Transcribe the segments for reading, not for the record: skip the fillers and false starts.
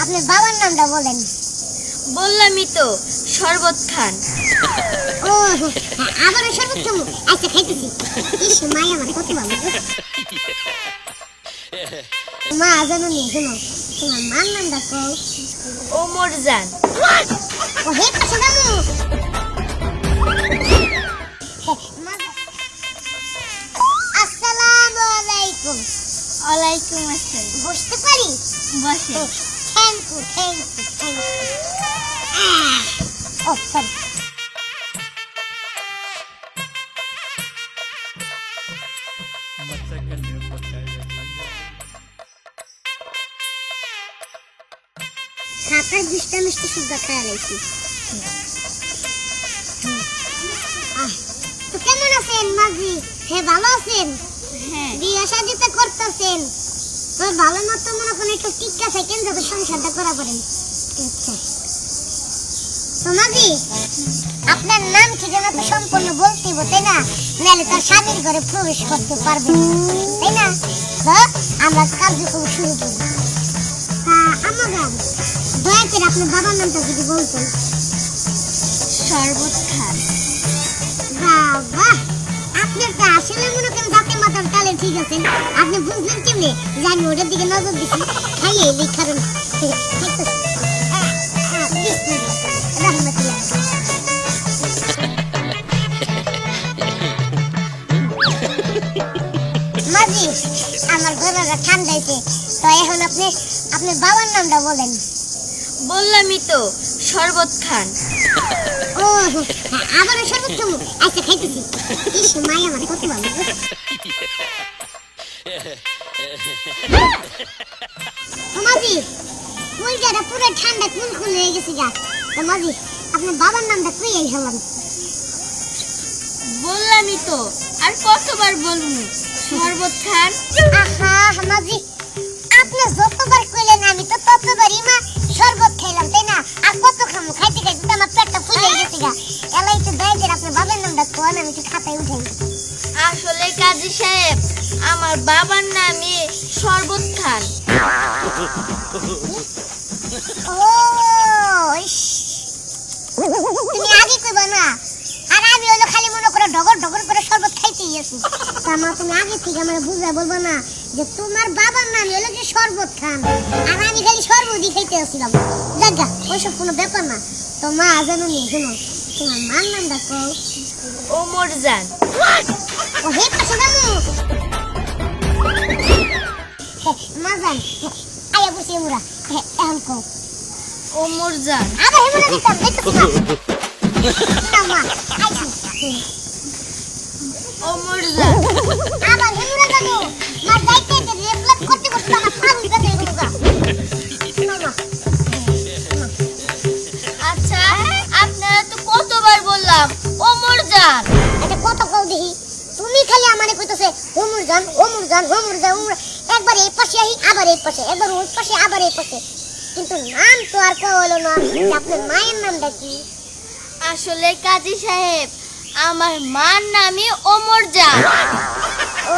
আপনার বাবার নামটা বলেন। বললামই তো, শরবত খান। ও আবার শরবত খাবো, আচ্ছা খাইতেছি। ইস মাই আমার কত ভালো মা জানো নি, শোনো তোমার মার নামটা কও। ওমর জান। ও হে পাশে যাবো। আসসালামু আলাইকুম। ওয়ালাইকুম আসসালাম। বসতে পারি? বসে। Thank you thank you thank you. Oh sorry. খাতায় বিশটা মিষ্টি সুদ্ধা খাওয়া লাইছি। তো কেমন আছেন মাঝি? হ্যাঁ ভালো আছেন? হ্যাঁ। বিয়ে শাদিটা করতেছেন তো ভালো মতো মনে করেন একটু টিকা থাকেন যাতে সংসারটা করা পারেন। আচ্ছা তো মাঝি আপনার নাম ঠিকানা তো সম্পূর্ণ বলতে হবে তাই না, নাহলে তার স্বামীর ঘরে প্রবেশ করতে পারবেন তাই না। তো আমরা কার্যক্রম শুরু করি। তা আমার দয়া করে আপনার বাবার নামটা যদি বলতেন। শরবত খান। বাবা আপনার তো আসলে মনে করেন দাঁতে মাথার তালে ঠিক আছেন। আপনি বুঝলেন কেমনে যে আমি ওটার দিকে নজর দিছি? খাইয়ে এই কারণ মাঝি আমার গলাটা ঠান্ডাইছে, তো এখন আপনি আপনার বাবার নামটা বলেন। বললামই তো, শরবত খান। ও আবার শরবত খাবো, আচ্ছা খাইতেছি। ইস মাই আমার কত ভালো মাঝি ওই জায়গা পুরো ঠান্ডা কুলকুল হয়ে গেছে গা। তো মাঝি আপনার বাবার নামটা কই হলাম? বললামই তো, আর কতবার বলবো, শরবত খান। আহা মাঝি আপনি যতবার কইলেন আমি তো ততবারই মা শরবত খাইলাম তাই না। আর কত খামু, খাইতে খাইতে তো আমার পেটটা ফুলে গেছে গা। এলাই তো দয়া করে আপনার বাবার নামটা কোন, আমি একটু খাতায় উঠাই। আসলে কাজী সাহেব, আমার বাবার নামই শরবত খান। ও ইস, তুমি আগে কইবা না, আর আমি হলো খালি মনে করে ডগর ডগর করে শরবত খাইতেই আছি। তা মা তুমি আগে থেকে আমার বুঝায় বলবো না যে তোমার বাবার নাম হলো যে শরবত খান, আর আমি খালি শরবতই খাইতে আসছিলাম। জাগা ওইসব কোনো ব্যাপার না। তো মা জানো নি, শোনো তোমার মার নামটা কও। ওমর জান। ও হে পাশে যাবো। মা জান আয়া বসে মুরা এখন কও। ওমর জান। আবার হেমুরা দিতাম দেখতেছ না মা আইছি। ওমর জান। আবার হেমুরা যাবো মা যাইতে যাইতে রেফ্লেক্ট করতে করতে আমার পা উল্টা দিয়ে গেল গা। মামা আচ্ছা, আপনারা তো কতবার বললাম ওমর জান। আচ্ছা কত কও দেখি, তুমি খালি আমারে কইতাছে ওমর জান ওমর জান ওমর জান ওমর, একবার এই পাশে আহি আবার এই পাশে, একবার ওই পাশে আবার এই পাশে, কিন্তু নাম তো আর কেউ হলো না। আপনার মায়ের নামটা কি? আসলে কাজী সাহেব, আমার মার নামই ওমর জান। ও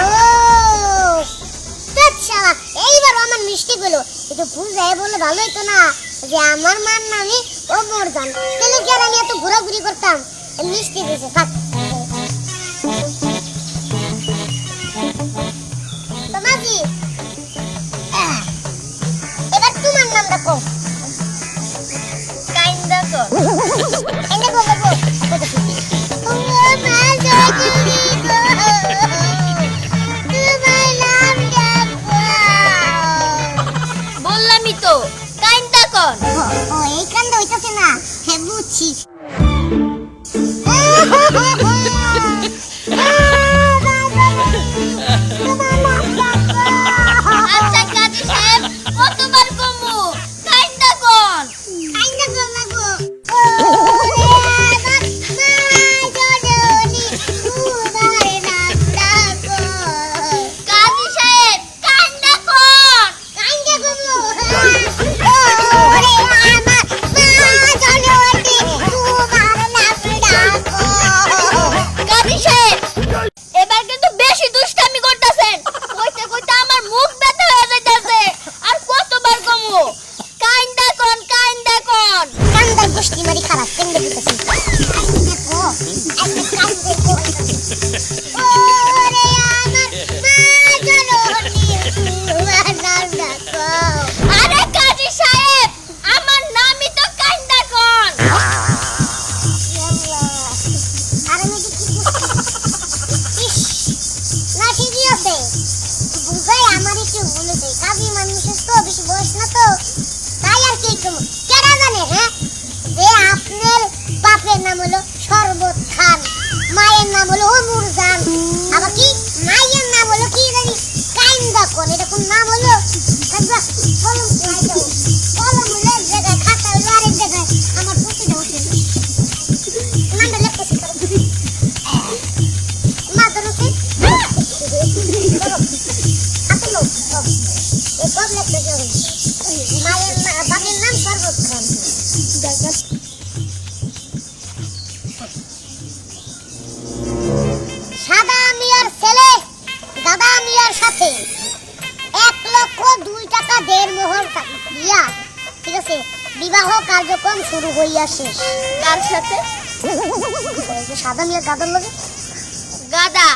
আচ্ছা এইবার আমার মিষ্টি গুলো একটু বুঝায় বলে ভালো হতো না যে আমার মার নামই ওমর জান, তাহলে কি আর আমি এত ঘোরাঘুরি করতাম। মিষ্টি দিয়েছে থাক। তো মাঝি এবার তোমার নামটা কও। কাইন্দা কর। এনে বলবো ও মা জগরি গো তোমার নামটা কও। বললামই তো, কাইন্দা কর। ও এই কান্ড হইতাছে না, হ্যাঁ বুঝছি। আচ্ছা কাজী সাহেব, কতবার কমু, কাইন্দা কর। কাইন্দা কর লাগবো। ওরে আমার মা জননী তোমার নামটা কও। কাজী সাহেব, কাইন্দা কর। কাইন্দা করবো। ওরে আমার মা জননী তোমার নামটা কও। গোষ্ঠী মারি খারাপ কেমনে দিতেছি দেখো একটা কাজ দেখো ওরে আমার মা জননী তোমার নাম ডাকো আরে কাজী সাহেব আমার নামই তো কান্দা কোন। আরে মেয়ে কি ইস না ঠিকই আছে বুঝাই আমার একটু বলেছে কাজী মানুষের তো বেশি বয়স না তো তাই আর কি একটু কেডা জানে হ্যাঁ যে আপনার বাপের নাম হলো শরবত খান মায়ের নাম হলো মুরজান আবার কি মায়ের নাম হলো কি জানি কাইন্দা কোন এটা কোন নাম হলো একবার কলম চাইতো কলম হলো এক জায়গায় খাতা হলো আরেক জায়গায় আমার বুঝতে উঠে নামটা লেখতেছি মা ধরছে আপনি লোক এই সব লেখতেছি মায়ের বাপের নাম শরবত খান সাদা মিয়ার ছেলে দাদা মিয়ার সাথে 1,02,000 টাকা দেড় মোহর দিয়া ঠিক আছে বিবাহ কার্যক্রম শুরু হইয়া শেষ কার সাথে? সাদা মিয়ার দাদার লগে গাদা